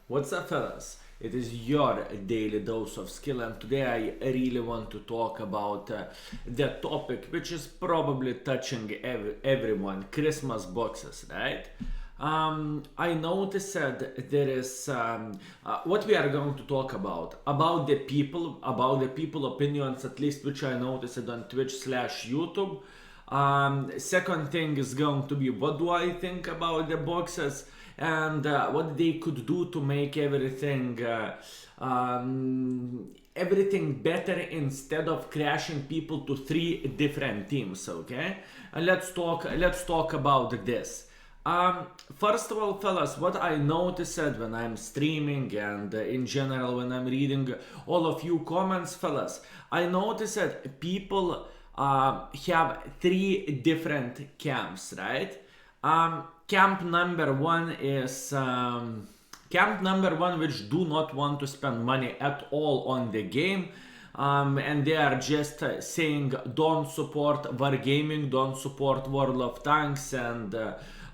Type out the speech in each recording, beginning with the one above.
What's up, fellas? It is your daily dose of skill, and today I really want to talk about the topic which is probably touching everyone: Christmas boxes, right? I noticed that there is what we are going to talk about the people opinions, at least which I noticed on Twitch/YouTube. Second thing is going to be what do I think about the boxes, and what they could do to make everything better instead of crashing people to three different teams. Okay, and let's talk about this. First of all, fellas, what I noticed when I'm streaming and in general when I'm reading all of you comments, fellas, I noticed that people have three different camps, right? Camp number one is camp number one, which do not want to spend money at all on the game, and they are just saying don't support Wargaming, don't support World of Tanks, and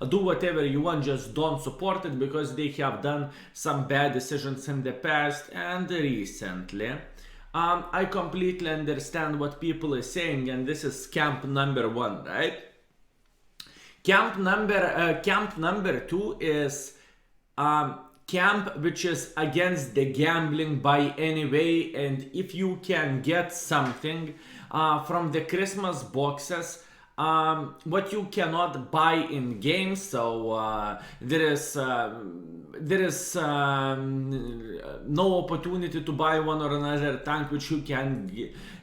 do whatever you want, just don't support it because they have done some bad decisions in the past and recently. I completely understand what people are saying, and this is camp number one, right? Camp number two is camp which is against the gambling by any way, and if you can get something from the Christmas boxes, what you cannot buy in games, so there is no opportunity to buy one or another tank which you can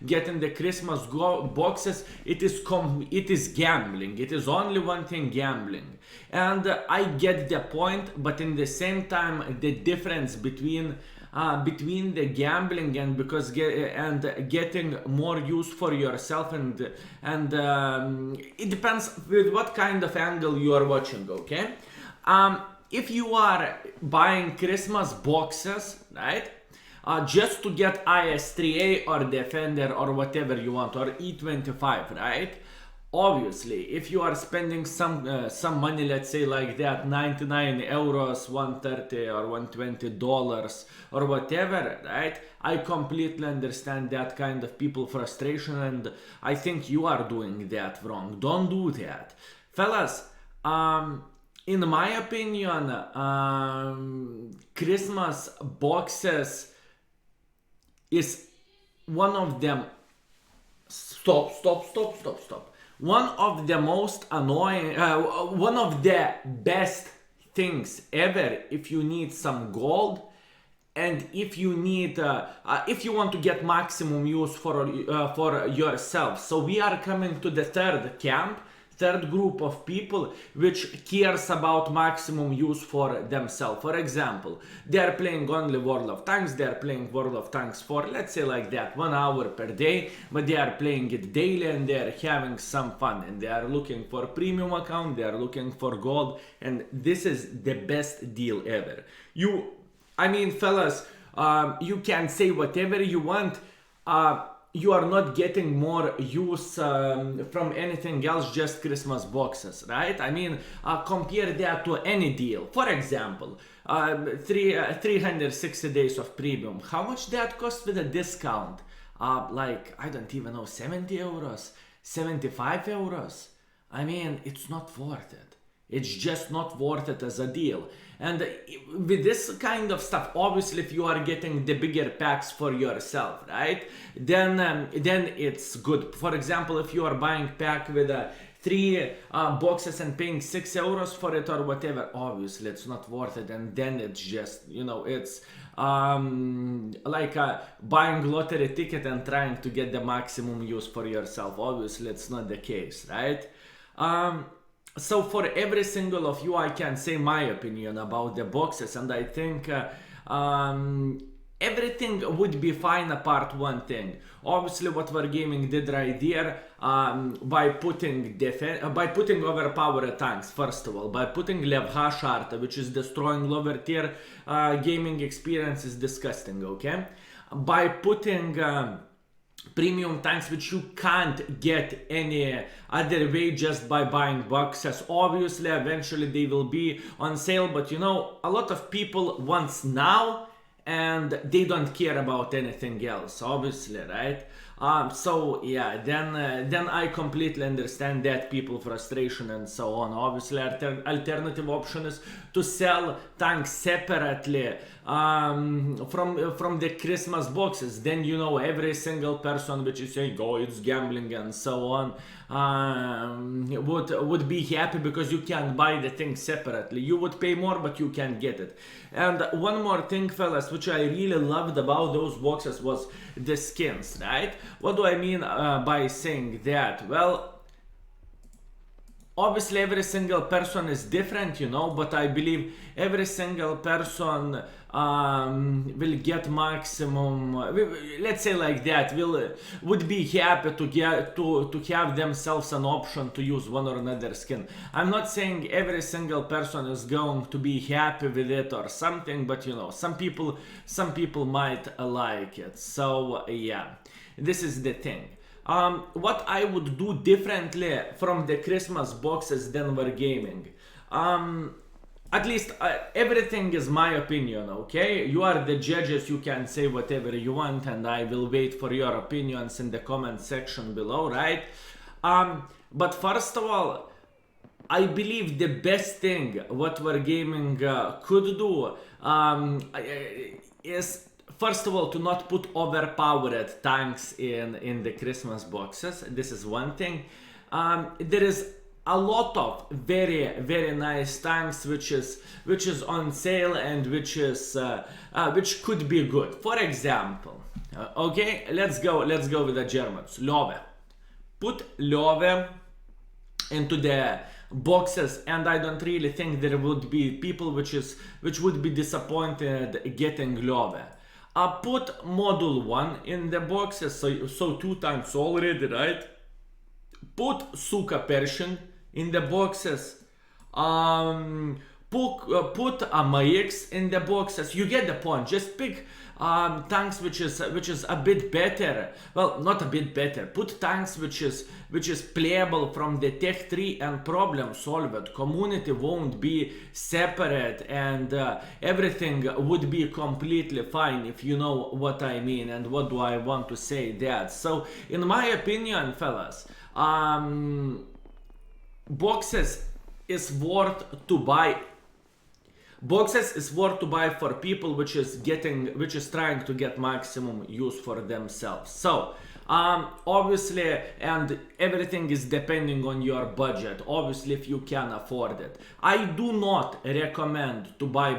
get in the Christmas boxes. It is gambling. It is only one thing, gambling. And I get the point, but in the same time, the difference between the gambling and getting more use for yourself, and it depends with what kind of angle you are watching. Okay, if you are buying Christmas boxes, right, just to get IS-3A or Defender or whatever you want, or E25, right? Obviously, if you are spending some money, let's say like that, 99 euros, 130 or 120 dollars or whatever, right? I completely understand that kind of people frustration, and I think you are doing that wrong. Don't do that, fellas. In my opinion, Christmas boxes is one of them. Stop. One of the most annoying, one of the best things ever if you need some gold, and if you need, if you want to get maximum use for yourself. So we are coming to the third group of people which cares about maximum use for themselves. For example, they are playing only World of Tanks, they are playing World of Tanks for, let's say like that, 1 hour per day, but they are playing it daily and they are having some fun, and they are looking for premium account, they are looking for gold, and this is the best deal ever. Fellas, you can say whatever you want, you are not getting more use from anything else, just Christmas boxes, right? Compare that to any deal. For example, 360 days of premium. How much that cost with a discount? I don't even know, 70 euros, 75 euros. It's not worth it. It's just not worth it as a deal. And with this kind of stuff, obviously, if you are getting the bigger packs for yourself, right, then it's good. For example, if you are buying pack with 3 boxes and paying 6 euros for it or whatever, obviously it's not worth it. And then it's just, it's like buying lottery ticket and trying to get the maximum use for yourself. Obviously, it's not the case, right? So for every single of you, I can say my opinion about the boxes, and I think everything would be fine apart one thing. Obviously, what Wargaming did right here, by putting overpowered tanks, first of all, by putting Lev Hashart, which is destroying lower tier gaming experience, is disgusting, okay? By putting premium tanks which you can't get any other way just by buying boxes. Obviously eventually they will be on sale, but you know, a lot of people wants now and they don't care about anything else, obviously, right? So yeah, then I completely understand that people frustration and so on. Obviously alternative option is to sell tanks separately from the Christmas boxes. Then you know, every single person which is saying, oh, it's gambling and so on, would be happy because you can buy the thing separately. You would pay more, but you can get it. And one more thing, fellas, which I really loved about those boxes was the skins, right? What do I mean by saying that? Well, obviously every single person is different, you know, but I believe every single person will get maximum, let's say like that, would be happy to get to have themselves an option to use one or another skin. I'm not saying every single person is going to be happy with it or something, but you know, some people might like it. So yeah, this is the thing. What I would do differently from the Christmas boxes than Wargaming. At least everything is my opinion, okay? You are the judges, you can say whatever you want, and I will wait for your opinions in the comment section below, right? But first of all, I believe the best thing what Wargaming could do is, first of all, to not put overpowered tanks in the Christmas boxes. This is one thing. There is a lot of very nice tanks which is on sale and which which could be good. For example, okay, let's go with the Germans. Löwe. Put Löwe into the boxes, and I don't really think there would be people which would be disappointed getting Löwe. Put Module 1 in the boxes, so 2 tanks already, right? Put Suka Pershing in the boxes. Put a MX in the boxes. You get the point. Just pick tanks which is a bit better. Well, not a bit better. Put tanks which is playable from the Tech 3 and problem solved. Community won't be separate, and everything would be completely fine, if you know what I mean and what do I want to say that. So in my opinion, fellas, boxes is worth to buy. Boxes is worth to buy for people which is trying to get maximum use for themselves. So obviously, and everything is depending on your budget, obviously, if you can afford it. I do not recommend to buy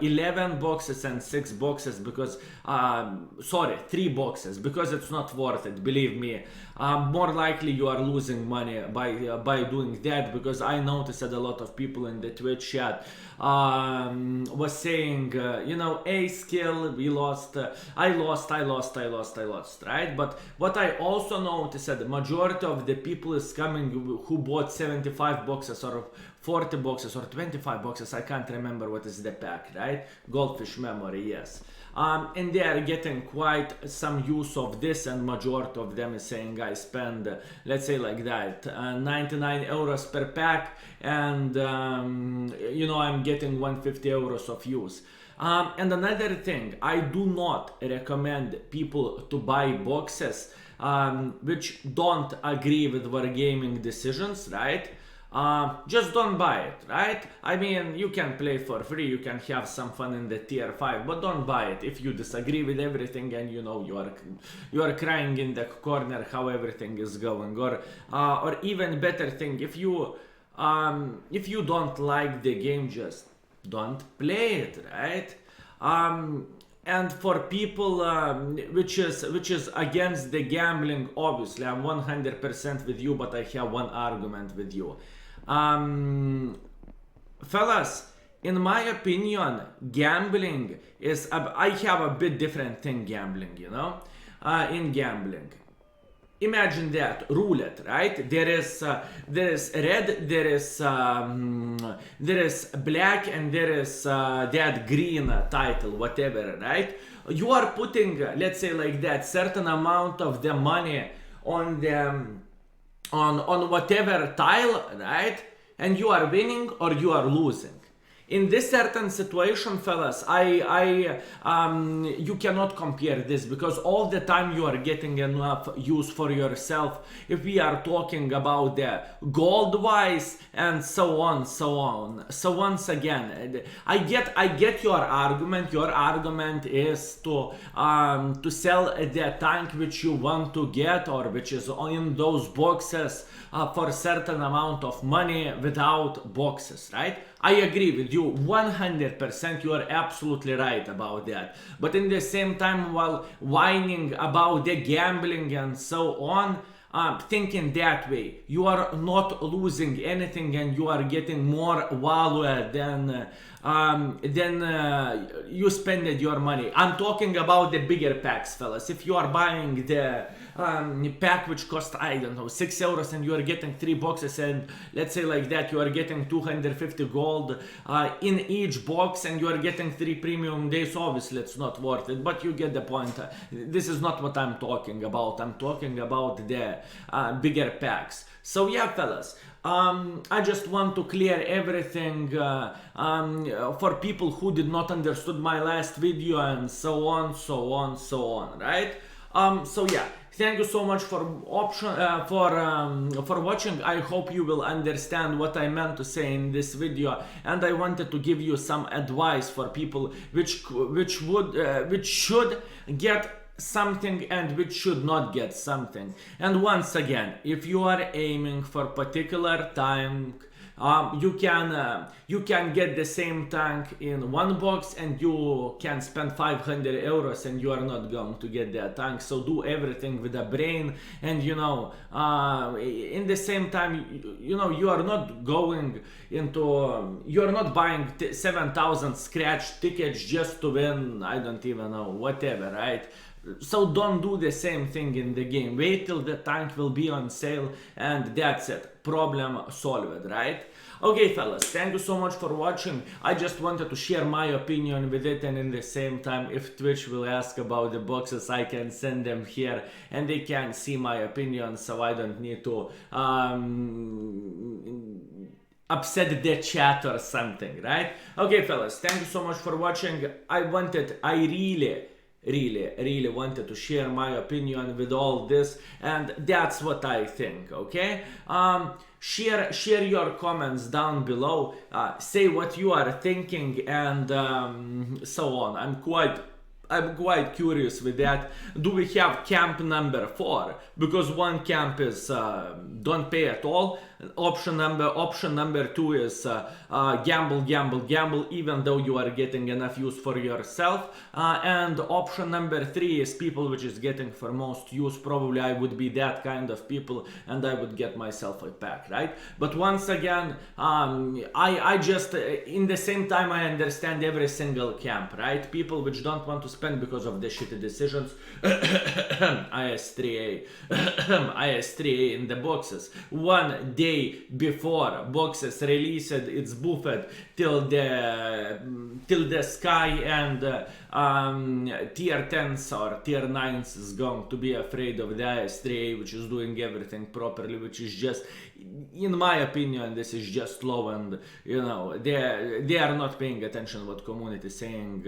11 boxes and 6 boxes because 3 boxes, because it's not worth it, believe me. More likely you are losing money by doing that, because I noticed that a lot of people in the Twitch chat was saying, you know, a skill, we lost, I lost, right? But what I also noticed that the majority of the people is coming who bought 75 boxes or 40 boxes or 25 boxes, I can't remember what is the pack, right? Goldfish memory, yes. And they are getting quite some use of this, and majority of them is saying I spend, let's say like that, 99 euros per pack, and you know, I'm getting 150 euros of use. And another thing, I do not recommend people to buy boxes which don't agree with Wargaming decisions, right? Just don't buy it, right? I mean, you can play for free, you can have some fun in the tier 5, but don't buy it if you disagree with everything and you know you are crying in the corner how everything is going, or even better thing, if you don't like the game, just don't play it, right? And for people which is against the gambling, obviously I'm 100% with you, but I have one argument with you. Fellas, in my opinion, gambling is, I have a bit different thing gambling, you know? In gambling, imagine that roulette, right? There is red, there is black, and there is that green title, whatever, right? you are putting, let's say like that, certain amount of the money on the on whatever tile, right? And you are winning or you are losing. In this certain situation, fellas, you cannot compare this, because all the time you are getting enough use for yourself. If we are talking about the gold wise and so on, so on. So once again, I get your argument. Your argument is to sell the tank which you want to get, or which is in those boxes for a certain amount of money without boxes, right? I agree with you 100%. You are absolutely right about that. But in the same time, while whining about the gambling and so on, thinking that way, you are not losing anything and you are getting more value than you spended your money. I'm talking about the bigger packs, fellas. If you are buying the pack which cost, I don't know, 6 euros, and you are getting 3 boxes, and let's say like that, you are getting 250 gold in each box, and you are getting 3 premium days, obviously it's not worth it, but you get the point. This is not what I'm talking about. I'm talking about the bigger packs. So yeah, fellas, I just want to clear everything for people who did not understood my last video, and so on, so on, so on, right? So yeah, thank you so much for watching. I hope you will understand what I meant to say in this video, and I wanted to give you some advice for people which should get something and which should not get something. And once again, if you are aiming for particular tank, you can get the same tank in one box, and you can spend 500 euros and you are not going to get that tank. So do everything with a brain, and in the same time, you are not going into you are not buying 7,000 scratch tickets just to win, I don't even know, whatever, right? So don't do the same thing in the game. Wait till the tank will be on sale, and that's it. Problem solved, right? Okay, fellas, thank you so much for watching. I just wanted to share my opinion with it, and in the same time, if Twitch will ask about the boxes, I can send them here and they can see my opinion, so I don't need to upset the chat or something, right? Okay, fellas, thank you so much for watching. I really wanted to share my opinion with all this, and that's what I think. Okay, share your comments down below, say what you are thinking, and so on. I'm quite curious with that. Do we have camp number 4? Because one camp is don't pay at all. Option number 2 is gamble, even though you are getting enough use for yourself. And option number 3 is people which is getting for most use. Probably I would be that kind of people, and I would get myself a pack, right? But once again, I just in the same time I understand every single camp, right? People which don't want to spend because of the shitty decisions. IS3A in the boxes. One day before boxes released, it's buffet till the sky, and tier 10s or tier 9s is going to be afraid of the IS3A, which is doing everything properly, which is just, in my opinion, this is just low, and they are not paying attention what community is saying,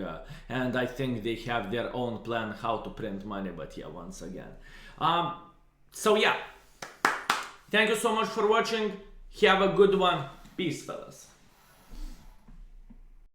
and I think they have their own plan how to print money. But yeah, once again, so yeah, thank you so much for watching. Have a good one. Peace, fellas.